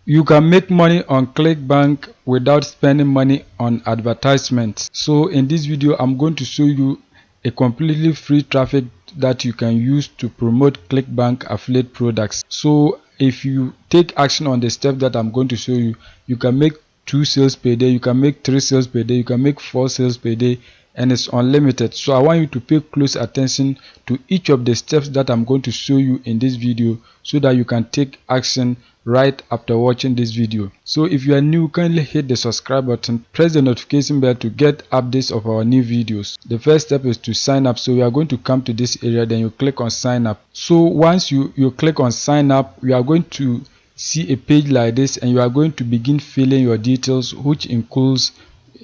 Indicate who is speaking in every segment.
Speaker 1: You can make money on Clickbank without spending money on advertisements. So in this video, I'm going to show you a completely free traffic that you can use to promote Clickbank affiliate products. So if you take action on the steps that I'm going to show you, you can make 2 sales per day, you can make 3 sales per day, you can make 4 sales per day, and it's unlimited. So I want you to pay close attention to each of the steps that I'm going to show you in this video so that you can take action right after watching this video. So if you are new, kindly hit the subscribe button, press the notification bell to get updates of our new videos. The first step is to sign up. So you are going to come to this area, then you click on sign up. So once you click on sign up, you are going to see a page like this, and you are going to begin filling your details, which includes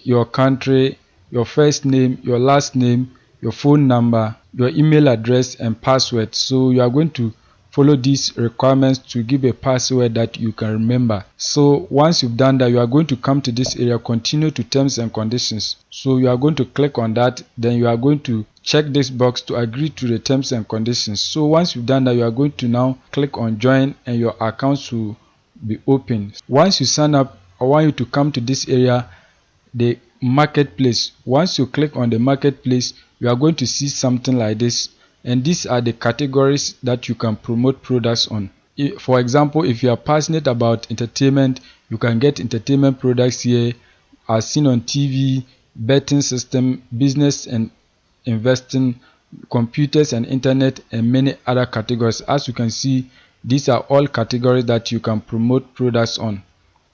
Speaker 1: your country, your first name, your last name, your phone number, your email address, and password. So you are going to follow these requirements to give a password that you can remember. So once you've done that, you are going to come to this area, continue to terms and conditions. So you are going to click on that, then you are going to check this box to agree to the terms and conditions. So once you've done that, you are going to now click on join, and your account will be open. Once you sign up, I want you to come to this area, the marketplace. Once you click on the marketplace, you are going to see something like this, and these are the categories that you can promote products on. For example, if you are passionate about entertainment, you can get entertainment products here as seen on TV, betting system, business and investing, computers and internet, and many other categories. As you can see, these are all categories that you can promote products on.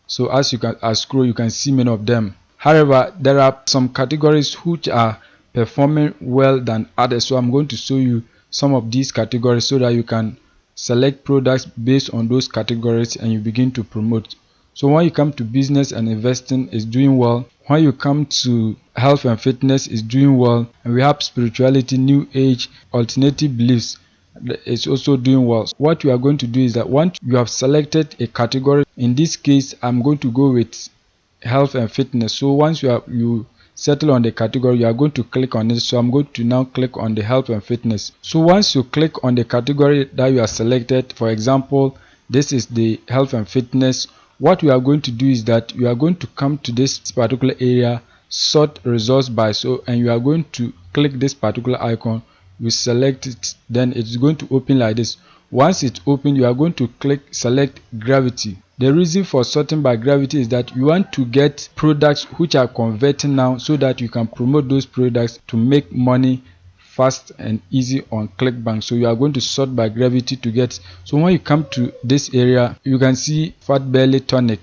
Speaker 1: So as you can scroll, you can see many of them. However, there are some categories which are performing well than others. So I'm going to show you some of these categories so that you can select products based on those categories and you begin to promote. So when you come to business and investing, is doing well. When you come to health and fitness, is doing well. And we have spirituality, new age, alternative beliefs, it's also doing well. What you are going to do is that once you have selected a category, in this case I'm going to go with health and fitness. So once you settle on the category, you are going to click on it. So I'm going to now click on the health and fitness. So once you click on the category that you are selected, for example this is the health and fitness, what we are going to do is that you are going to come to this particular area, sort results by, and you are going to click this particular icon, you select it, then it's going to open like this. Once it's open, you are going to select gravity. The reason for sorting by gravity is that you want to get products which are converting now, so that you can promote those products to make money fast and easy on Clickbank. So you are going to sort by gravity to get. So when you come to this area, you can see fat belly tonic.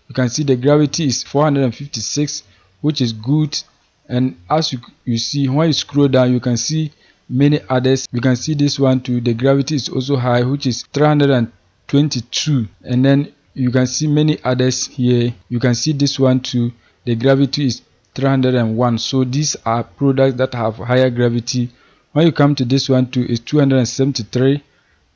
Speaker 1: You can see the gravity is 456, which is good. And as you see, when you scroll down, you can see many others. You can see this one too, the gravity is also high, which is 322. And then you can see many others here. You can see this one too, the gravity is 301. So these are products that have higher gravity. When you come to this one too, it's 273.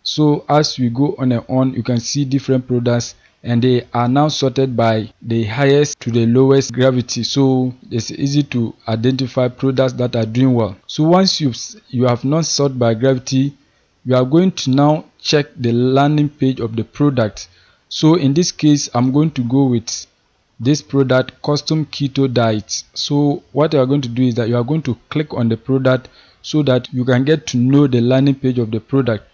Speaker 1: So as we go on and on, you can see different products, and they are now sorted by the highest to the lowest gravity. So it's easy to identify products that are doing well. So once you have not sorted by gravity, you are going to now check the landing page of the product. So in this case, I'm going to go with this product, custom keto diet. So what you are going to do is that you are going to click on the product so that you can get to know the landing page of the product.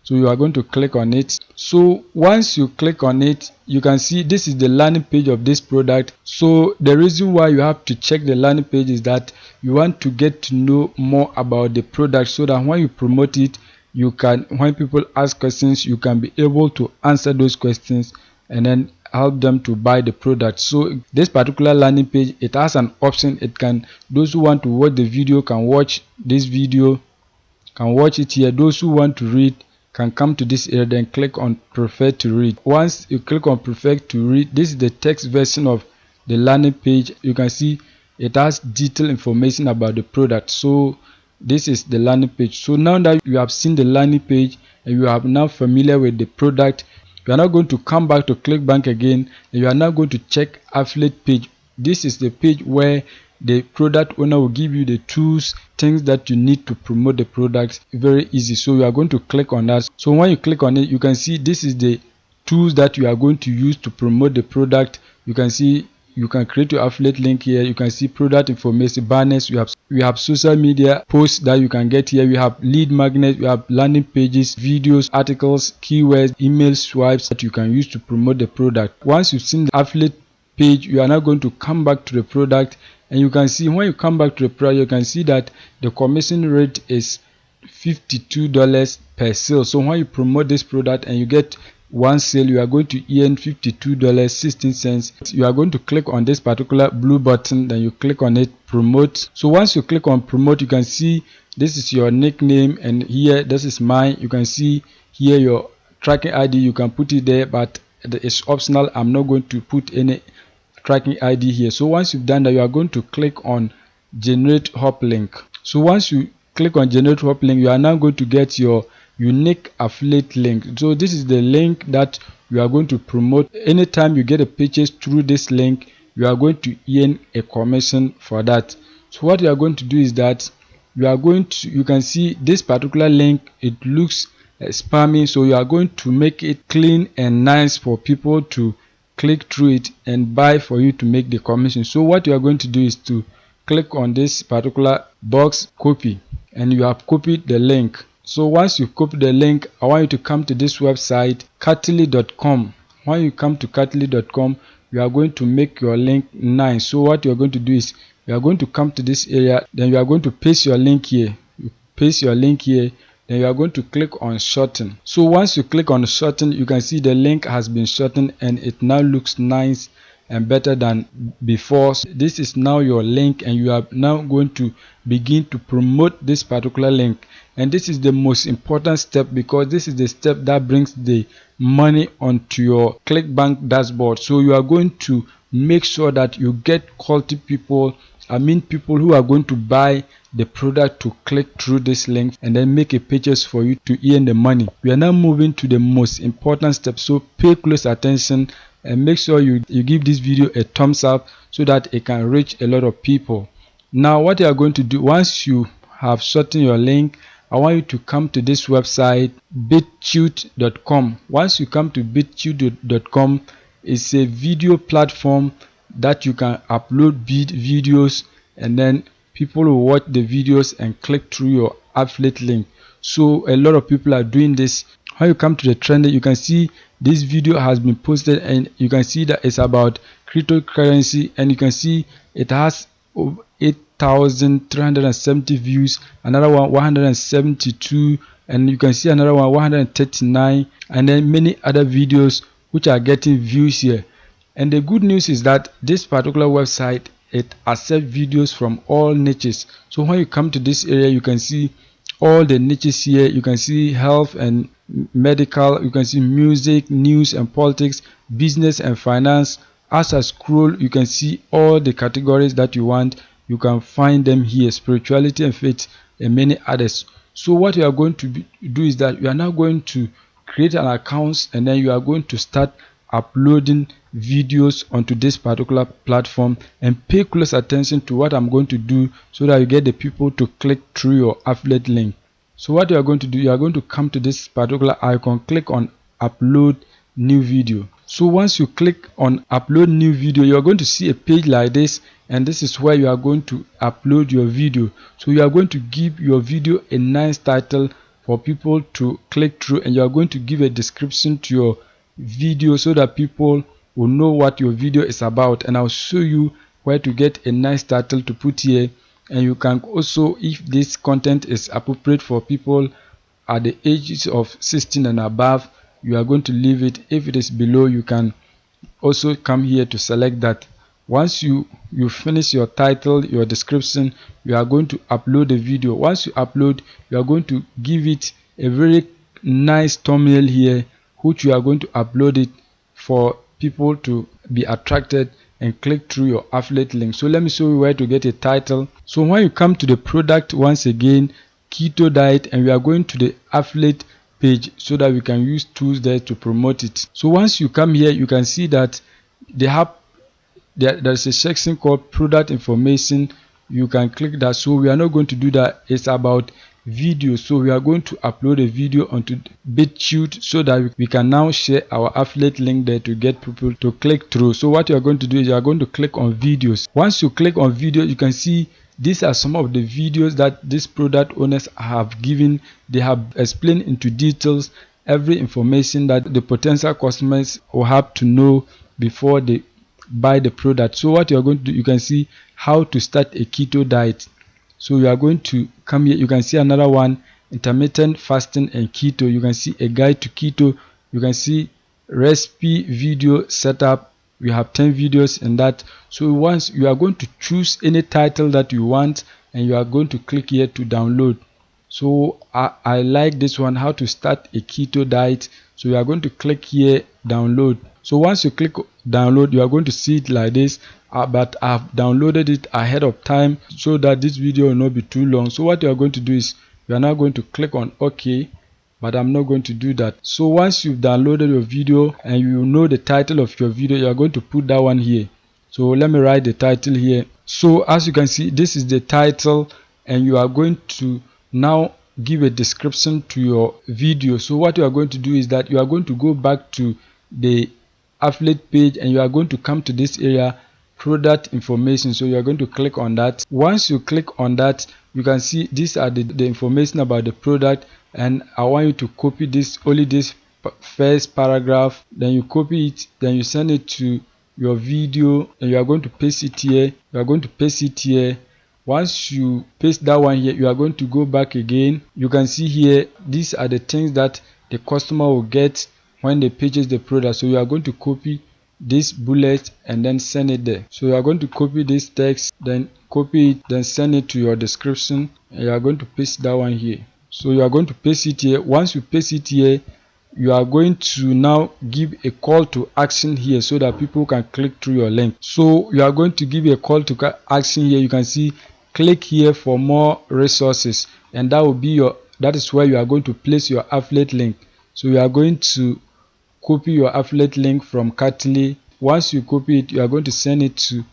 Speaker 1: So you are going to click on it. So once you click on it, you can see this is the landing page of this product. So the reason why you have to check the landing page is that you want to get to know more about the product, so that when you promote it, you can, when people ask questions, you can be able to answer those questions and then help them to buy the product. So this particular landing page, it has an option. It can, those who want to watch the video can watch this video, can watch it here. Those who want to read can come to this area, then click on prefer to read. Once you click on prefer to read, this is the text version of the landing page. You can see it has detailed information about the product. So this is the landing page. So now that you have seen the landing page and you are now familiar with the product, you are now going to come back to Clickbank again, and you are now going to check affiliate page. This is the page where the product owner will give you the tools, things that you need to promote the product. Very easy. So you are going to click on that. So when you click on it, you can see this is the tools that you are going to use to promote the product. You can see you can create your affiliate link here. You can see product information, banners. We have social media posts that you can get here. We have lead magnets, we have landing pages, videos, articles, keywords, email swipes that you can use to promote the product. Once you've seen the affiliate page, you are now going to come back to the product, and you can see when you come back to the product, you can see that the commission rate is $52 per sale. So when you promote this product and you get one sale, you are going to earn $52.16. You are going to click on this particular blue button, then you click on it, promote. So once you click on promote, you can see this is your nickname, and here this is mine. You can see here your tracking ID, you can put it there, but it's optional. I'm not going to put any tracking ID here. So once you've done that, you are going to click on generate hop link. So once you click on generate hop link, you are now going to get your unique affiliate link. So this is the link that you are going to promote. Anytime you get a purchase through this link, you are going to earn a commission for that. So what you are going to do is that you can see this particular link, it looks spammy, so you are going to make it clean and nice for people to click through it and buy for you to make the commission. So what you are going to do is to click on this particular box, copy, and you have copied the link. So once you copy the link, I want you to come to this website, cartly.com. When you come to cartly.com, you are going to make your link nice. So what you are going to do is you are going to come to this area, then you are going to paste your link here. You paste your link here, then you are going to click on shorten. So once you click on shorten, you can see the link has been shortened and it now looks nice and better than before. So this is now your link, and you are now going to begin to promote this particular link. And this is the most important step, because this is the step that brings the money onto your Clickbank dashboard. So you are going to make sure that you get quality people, people who are going to buy the product to click through this link and then make a purchase for you to earn the money. We are now moving to the most important step, so pay close attention and make sure you give this video a thumbs up so that it can reach a lot of people. Now what you are going to do, once you have shortened your link, I want you to come to this website, bitchute.com. Once you come to bitchute.com, it's a video platform that you can upload videos, and then people will watch the videos and click through your affiliate link. So a lot of people are doing this. When you come to the trend, you can see this video has been posted, and you can see that it's about cryptocurrency, and you can see it has 8,370 views, another one 172, and you can see another one 139, and then many other videos which are getting views here. And the good news is that this particular website, it accepts videos from all niches. So when you come to this area, you can see all the niches here. You can see health and medical, you can see music, news and politics, business and finance. As I scroll, you can see all the categories that you want. You can find them here: spirituality and faith and many others. So what you are going to do is that you are now going to create an account, and then you are going to start uploading videos onto this particular platform, and pay close attention to what I'm going to do so that you get the people to click through your affiliate link. So what you are going to do, you are going to come to this particular icon, click on upload new video. So once you click on upload new video, you are going to see a page like this, and this is where you are going to upload your video. So you are going to give your video a nice title for people to click through, and you are going to give a description to your video so that people will know what your video is about. And I'll show you where to get a nice title to put here. And you can also, if this content is appropriate for people at the ages of 16 and above, you are going to leave it. If it is below, you can also come here to select that. Once you finish your title, your description, you are going to upload the video. Once you upload, you are going to give it a very nice thumbnail here, which you are going to upload it for people to be attracted and click through your affiliate link. So let me show you where to get a title. So when you come to the product, once again, keto diet, and we are going to the affiliate page so that we can use tools there to promote it. So once you come here, you can see that they have there's a section called product information. You can click that. So we are not going to do that. It's about video. So we are going to upload a video onto BitChute so that we can now share our affiliate link there to get people to click through. So what you are going to do is you are going to click on videos. Once you click on video, you can see these are some of the videos that these product owners have given. They have explained into details every information that the potential customers will have to know before they buy the product. So what you are going to do, you can see how to start a keto diet. So you are going to come here, you can see another one, intermittent fasting and keto. You can see a guide to keto. You can see recipe video setup. We have 10 videos in that. So once you are going to choose any title that you want, and you are going to click here to download. So I like this one, how to start a keto diet. So you are going to click here, download. So once you click download, you are going to see it like this, but I've downloaded it ahead of time so that this video will not be too long. So what you are going to do is you are now going to click on OK, but I'm not going to do that. So once you've downloaded your video and you know the title of your video, you are going to put that one here. So let me write the title here. So as you can see, this is the title, and you are going to now give a description to your video. So what you are going to do is that you are going to go back to the affiliate page, and you are going to come to this area, product information. So you are going to click on that. Once you click on that, you can see these are the information about the product, and I want you to copy this, only this first paragraph, then you copy it, then you send it to your video, and you are going to paste it here. You are going to paste it here. Once you paste that one here, you are going to go back again. You can see here, these are the things that the customer will get when they purchase the product. So you are going to copy this bullet and then send it there. So you are going to copy this text, then copy it, then send it to your description, and you are going to paste that one here. So you are going to paste it here. Once you paste it here, you are going to now give a call to action here so that people can click through your link. So you are going to give a call to action here. You can see click here for more resources, and that will be that is where you are going to place your affiliate link. So you are going to copy your affiliate link from Cartly. Once you copy it, you are going to send it to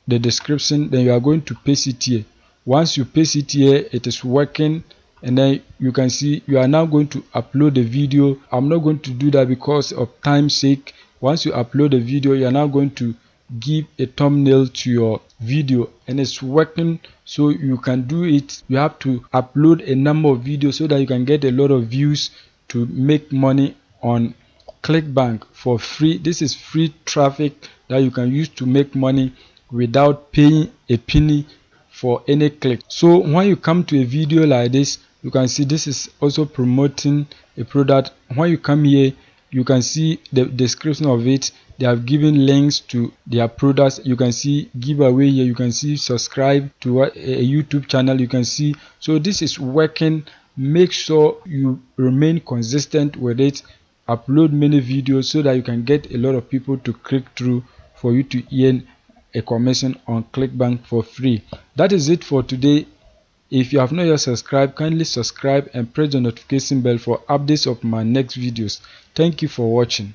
Speaker 1: the description, then you are going to paste it here. Once you paste it here, it is working, and then you can see you are now going to upload the video. I'm not going to do that because of time's sake. Once you upload the video, you are now going to give a thumbnail to your video, and it's working. So you can do it. You have to upload a number of videos so that you can get a lot of views to make money on Clickbank for free. This is free traffic that you can use to make money without paying a penny for any click. So when you come to a video like this, you can see this is also promoting a product. When you come here, you can see the description of it. They have given links to their products. You can see giveaway here. You can see subscribe to a YouTube channel. You can see, so this is working. Make sure you remain consistent with it. Upload many videos so that you can get a lot of people to click through for you to earn a commission on Clickbank for free. That is it for today. If you have not yet subscribed, kindly subscribe and press the notification bell for updates of my next videos. Thank you for watching.